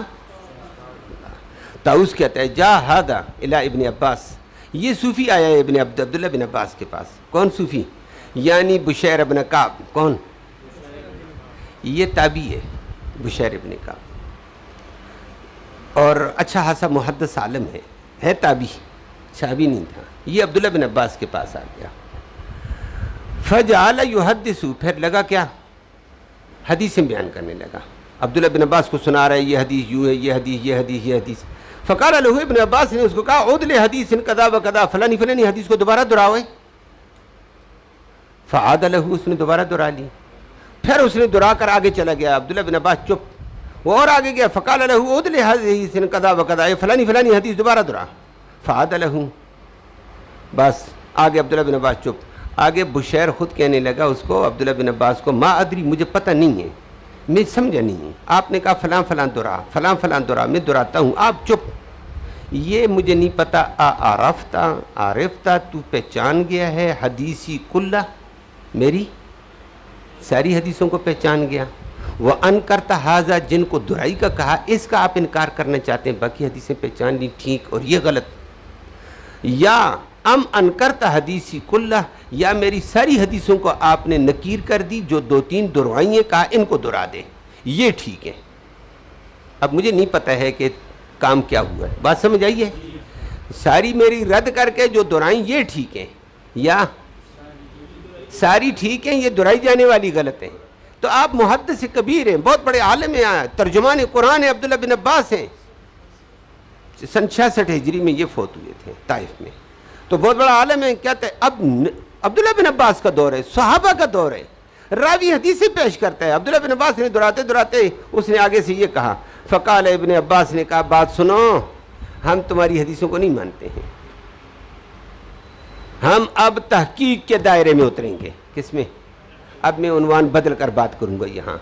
A: طاؤس کہتا ہے جا ہادا الی ابن عباس، یہ صوفی آیا ہے ابن عبداللہ بن عباس کے پاس. کون صوفی؟ یعنی بشیر ابن کعب. کون؟ یہ تابعی ہے، بشیر ابن کعب، اور اچھا خاصا محدث عالم ہے تابعی، صحابی نہیں تھا. یہ عبداللہ بن عباس کے پاس آ گیا. فجعل یحدث، پھر لگا کیا حدیثیں بیان کرنے لگا. عبداللہ بن عباس کو سنا رہا ہے یہ حدیث یوں ہے، یہ حدیث، یہ حدیث، یہ حدیث. فقال له ابن عباس نے اس کو کہا عد لحدیث کذا و کذا، فلانی فلانی حدیث کو دوبارہ دہراؤ. فعاد له، اس نے دوبارہ دہرا لی. پھر اس نے دہرا کر آگے چلا گیا. عبداللہ بن عباس چپ، وہ اور آگے گیا. فقال له عد لحدیث کذا و کذا، فلانی فلانی حدیث دوبارہ دہرا. فعاد له، بس آگے عبداللہ بن عباس چپ. آگے بشیر خود کہنے لگا اس کو، عبداللہ بن عباس کو، ما ادری، مجھے پتہ نہیں ہے، میں سمجھا نہیں ہے. آپ نے کہا فلاں فلاں دورہ، فلاں فلاں دورہ، میں دہراتا ہوں، آپ چپ. یہ مجھے نہیں پتہ. عرفتہ، تو پہچان گیا ہے حدیثی کلہ، میری ساری حدیثوں کو پہچان گیا. وہ انکرت ھذا، جن کو دہرائی کا کہا اس کا آپ انکار کرنا چاہتے ہیں، باقی حدیثیں پہچان لی ٹھیک اور یہ غلط. یا ام انکرت حدیثی کلہ، یا میری ساری حدیثوں کو آپ نے نکیر کر دی، جو دو تین دہرائی ہیں کہا ان کو دہرا دے، یہ ٹھیک ہے. اب مجھے نہیں پتہ ہے کہ کام کیا ہوا ہے، بات سمجھ آئیے. ساری میری رد کر کے جو دہرائیں یہ ٹھیک ہیں، یا ساری ٹھیک ہیں، یہ دہرائی جانے والی غلط ہیں. تو آپ محدث کبیر ہیں، بہت بڑے عالم ہیں، ترجمان قرآن ہیں، عبداللہ بن عباس ہیں. سن 66 ہجری میں یہ فوت ہوئے تھے طائف میں، تو بہت بڑا عالم ہے. کہتے ہیں اب عبداللہ بن عباس کا دور ہے، صحابہ کا دور ہے، راوی حدیثیں پیش کرتا ہے. عبداللہ بن عباس نے دہراتے دہراتے اس نے آگے سے یہ کہا. فقال ابن عباس نے کہا بات سنو، ہم تمہاری حدیثوں کو نہیں مانتے ہیں، ہم اب تحقیق کے دائرے میں اتریں گے. کس میں؟ اب میں عنوان بدل کر بات کروں گا یہاں.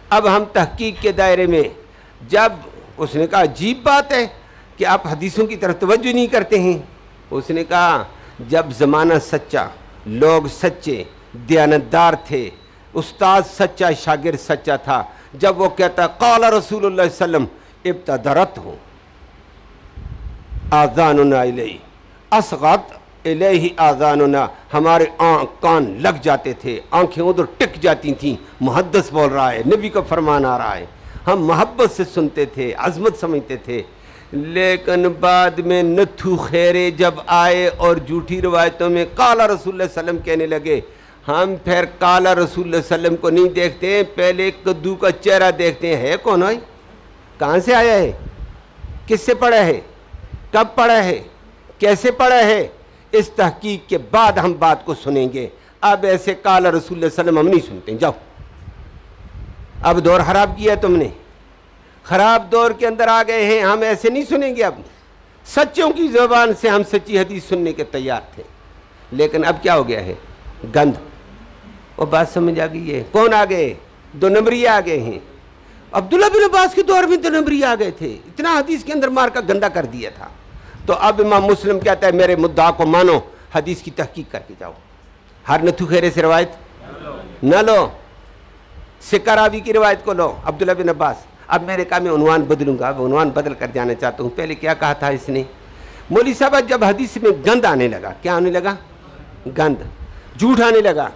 A: اب ہم تحقیق کے دائرے میں. جب اس نے کہا عجیب بات ہے کہ آپ حدیثوں کی طرف توجہ نہیں کرتے ہیں. اس نے کہا جب زمانہ سچا، لوگ سچے، دیانتدار تھے، استاد سچا، شاگرد سچا تھا، جب وہ کہتا قال رسول اللہ صلی اللہ علیہ وسلم ابتدرت ہو آذاننا الیہ، اصغت الیہ آذاننا، ہمارے کان لگ جاتے تھے، آنکھیں ادھر ٹک جاتی تھیں، محدث بول رہا ہے، نبی کا فرمان آ رہا ہے. ہم محبت سے سنتے تھے، عظمت سمجھتے تھے. لیکن بعد میں نتھو خیرے جب آئے اور جھوٹی روایتوں میں قال رسول اللہ صلی اللہ علیہ وسلم کہنے لگے، ہم پھر قال رسول اللہ صلی اللہ علیہ وسلم کو نہیں دیکھتے ہیں، پہلے کدو کا چہرہ دیکھتے ہیں. ہے کون ہے؟ کہاں سے آیا ہے؟ کس سے پڑھا ہے؟ کب پڑھا ہے؟ کیسے پڑھا ہے؟ اس تحقیق کے بعد ہم بات کو سنیں گے. اب ایسے قال رسول اللہ صلی اللہ علیہ وسلم ہم نہیں سنتے. جاؤ، اب دور خراب کیا تم نے، خراب دور کے اندر آ گئے ہیں، ہم ایسے نہیں سنیں گے. اب سچوں کی زبان سے ہم سچی حدیث سننے کے تیار تھے، لیکن اب کیا ہو گیا ہے؟ گند. وہ بات سمجھ آ گئی ہے؟ کون آ گئے؟ دو نمبری آ گئے ہیں. عبداللہ بن عباس کے دور میں دو نمبری آ گئے تھے، اتنا حدیث کے اندر مار کا گندا کر دیا تھا. تو اب امام مسلم کہتا ہے میرے مدعا کو مانو، حدیث کی تحقیق کر کے جاؤ. ہر نتھو خیرے سے روایت نہ لو، سکہ راوی کی روایت کو لو. عبداللہ بن عباس. اب میرے کہا میں عنوان بدلوں گا، اب عنوان بدل کر جانا چاہتا ہوں. پہلے کیا کہا تھا اس نے؟ مولوی صاحب جب حدیث میں گند آنے لگا، کیا آنے لگا؟ گند، جھوٹ آنے لگا،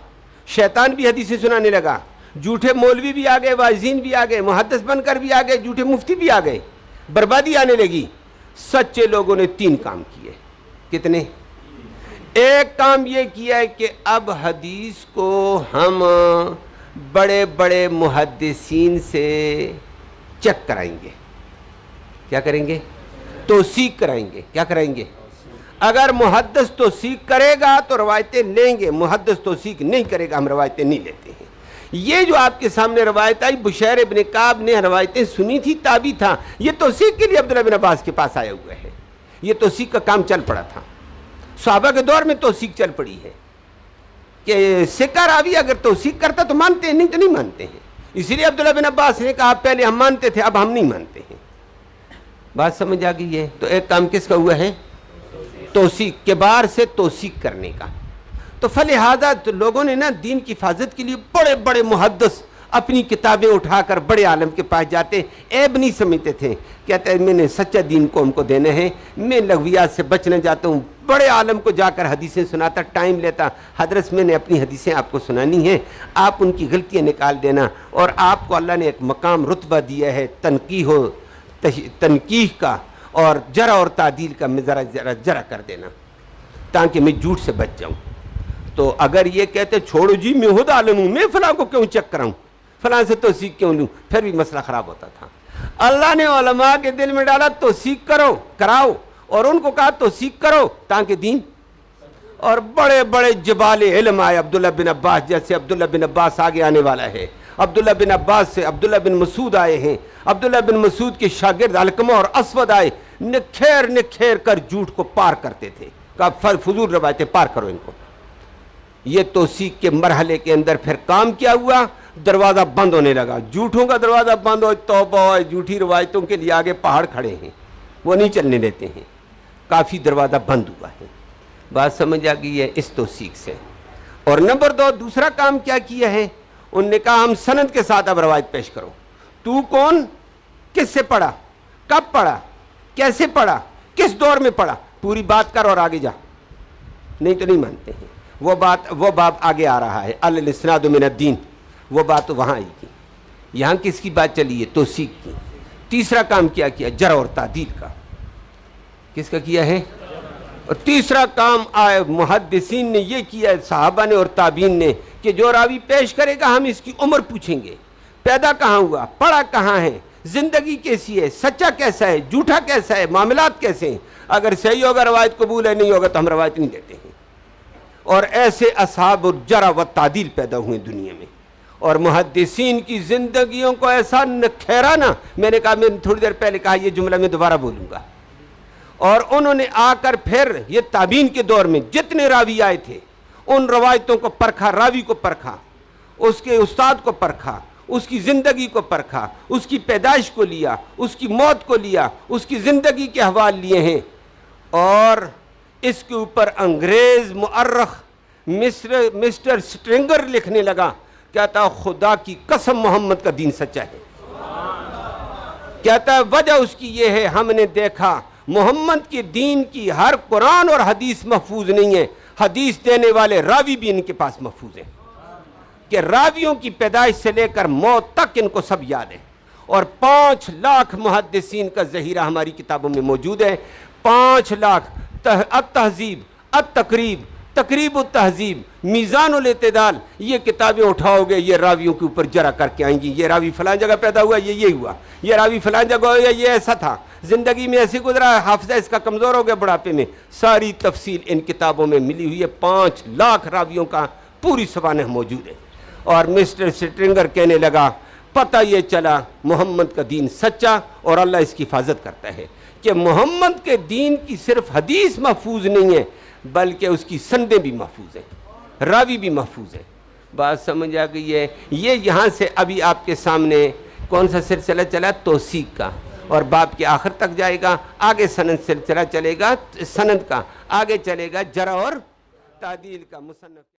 A: شیطان بھی حدیثیں سنانے لگا، جھوٹے مولوی بھی آ گئے، واعظین بھی آ گئے، محدث بن کر بھی آ گئے، جھوٹے مفتی بھی آ گئے، بربادی آنے لگی. سچے لوگوں نے 3 کام کیے. کتنے؟ ایک کام یہ کیا ہے کہ اب حدیث کو ہم بڑے بڑے محدثین سے چیک کرائیں گے. کیا کریں گے؟ توثیق کرائیں گے. کیا کرائیں گے؟ اگر محدث توثیق کرے گا تو روایتیں لیں گے، محدث توثیق نہیں کرے گا ہم روایتیں نہیں لیتے ہیں. یہ جو آپ کے سامنے روایت آئی، بشیر ابن کعب نے روایتیں سنی تھی، تابعی تھا، یہ توثیق کے لیے عبداللہ بن عباس کے پاس آیا ہوا ہے. یہ توثیق کا کام چل پڑا تھا، صحابہ کے دور میں توثیق چل پڑی ہے کہ سکہ راوی اگر توثیق کرتا تو مانتے ہیں، نہیں تو نہیں مانتے ہیں. اسی لیے عبداللہ بن عباس نے کہا پہلے ہم مانتے تھے، اب ہم نہیں مانتے ہیں. بات سمجھ آ گئی ہے؟ تو ایک کام کس کا ہوا ہے؟ توثیق، کبار سے توثیق کرنے کا. تو فلہذا لوگوں نے نا دین کی حفاظت کے لیے بڑے بڑے محدث اپنی کتابیں اٹھا کر بڑے عالم کے پاس جاتے، عیب نہیں سمجھتے تھے. کہتے ہیں میں نے سچا دین قوم کو دینا ہے، میں لغویات سے بچنا چاہتا ہوں. بڑے عالم کو جا کر حدیثیں سناتا، ٹائم لیتا. حضرت میں نے اپنی حدیثیں آپ کو سنانی ہیں، آپ ان کی غلطیاں نکال دینا، اور آپ کو اللہ نے ایک مقام رتبہ دیا ہے تنقیح کا اور جرح اور تعدیل کا، میں ذرا کر دینا تاکہ میں جھوٹ سے بچ جاؤں. تو اگر یہ کہتے چھوڑو جی میں خود عالم ہوں، میں فلاں کو کیوں چیک کراؤں، فلاں سے توثیق کیوں لوں، پھر بھی مسئلہ خراب ہوتا تھا۔ اللہ نے علماء کے دل میں ڈالا توثیق کرو، کراؤ، اور ان کو کہا توثیق کرو تاکہ دین، اور بڑے بڑے جبال علم آئے، عبداللہ بن عباس جیسے، عبداللہ بن عباس آگے آنے والا ہے، عبداللہ بن عباس سے عبداللہ بن مسعود آئے ہیں، عبداللہ بن مسعود کے شاگرد علقمہ اور اسود آئے، نکھیر کر جھوٹ کو پار کرتے تھے، کہا فضول روایتیں پار کرو ان کو۔ یہ توثیق کے مرحلے کے اندر پھر کام کیا ہوا، دروازہ بند ہونے لگا، جھوٹوں کا دروازہ بند ہو، توبہ ہو، جھوٹی روایتوں کے لیے آگے پہاڑ کھڑے ہیں، وہ نہیں چلنے دیتے ہیں، کافی دروازہ بند ہوا ہے۔ بات سمجھ آ گئی ہے اس توثیق سے۔ اور نمبر 2 دوسرا کام کیا کیا ہے، انہوں نے کہا ہم سند کے ساتھ اب روایت پیش کرو، تو کون، کس سے پڑھا، کب پڑھا، کیسے پڑھا، کس دور میں پڑھا، پوری بات کر اور آگے جا، نہیں تو نہیں مانتے ہیں۔ وہ باب آگے آ رہا ہے، الاسناد من الدین، وہ بات وہاں آئی گی۔ یہاں کس کی بات چلی ہے، توثیق کی۔ تیسرا کام کیا جرح اور تعدیل کا، کس کا کیا ہے، اور تیسرا کام محدثین نے یہ کیا ہے، صحابہ نے اور تابعین نے، کہ جو راوی پیش کرے گا ہم اس کی عمر پوچھیں گے، پیدا کہاں ہوا، پڑھا کہاں ہے، زندگی کیسی ہے، سچا کیسا ہے، جھوٹا کیسا ہے، معاملات کیسے ہیں، اگر صحیح ہوگا روایت قبول ہے، نہیں ہوگا تو ہم روایت نہیں دیتے ہیں۔ اور ایسے اصحاب الجرح و تعدیل پیدا ہوئے دنیا میں، اور محدثین کی زندگیوں کو ایسا نکھیرا نا، میں نے کہا، میں تھوڑی دیر پہلے کہا یہ جملہ میں دوبارہ بولوں گا، اور انہوں نے آ کر پھر یہ تابعین کے دور میں جتنے راوی آئے تھے ان روایتوں کو پرکھا، راوی کو پرکھا، اس کے استاد کو پرکھا، اس کی زندگی کو پرکھا، اس کی پیدائش کو لیا، اس کی موت کو لیا، اس کی زندگی کے حوال لیے ہیں، اور اس کے اوپر انگریز مؤرخ مسٹر سٹرنگر لکھنے لگا، کہتا خدا کی قسم محمد کا دین سچا ہے، کہتا ہے وجہ اس کی یہ ہے ہم نے دیکھا محمد کے دین کی ہر قرآن اور حدیث محفوظ نہیں ہے، حدیث دینے والے راوی بھی ان کے پاس محفوظ ہیں، کہ راویوں کی پیدائش سے لے کر موت تک ان کو سب یاد ہے، اور 5 لاکھ محدثین کا ذخیرہ ہماری کتابوں میں موجود ہے، 5 لاکھ، التہذیب، التقریب، تقریب التہذیب، میزان الاعتدال، یہ کتابیں اٹھاؤ گے یہ راویوں کے اوپر جرح کر کے آئیں گی، یہ راوی فلاں جگہ پیدا ہوا، یہ ہوا، یہ راوی فلاں جگہ ہوا، یہ ایسا تھا، زندگی میں ایسے گزرا، حافظہ اس کا کمزور ہو گیا بڑھاپے میں، ساری تفصیل ان کتابوں میں ملی ہوئی ہے، 5 لاکھ راویوں کا پوری سوانح موجود ہے۔ اور مسٹر سٹرنگر کہنے لگا پتہ یہ چلا محمد کا دین سچا اور اللہ اس کی حفاظت کرتا ہے، کہ محمد کے دین کی صرف حدیث محفوظ نہیں ہے بلکہ اس کی سندیں بھی محفوظ ہیں، راوی بھی محفوظ ہیں۔ بات سمجھ آ گئی ہے؟ یہ یہاں سے ابھی آپ کے سامنے کون سا سلسلہ چلا، توثیق کا، اور باب کے آخر تک جائے گا، آگے سند سلسلہ چلے گا، سند کا آگے چلے گا جرح اور تعدیل کا، مصنف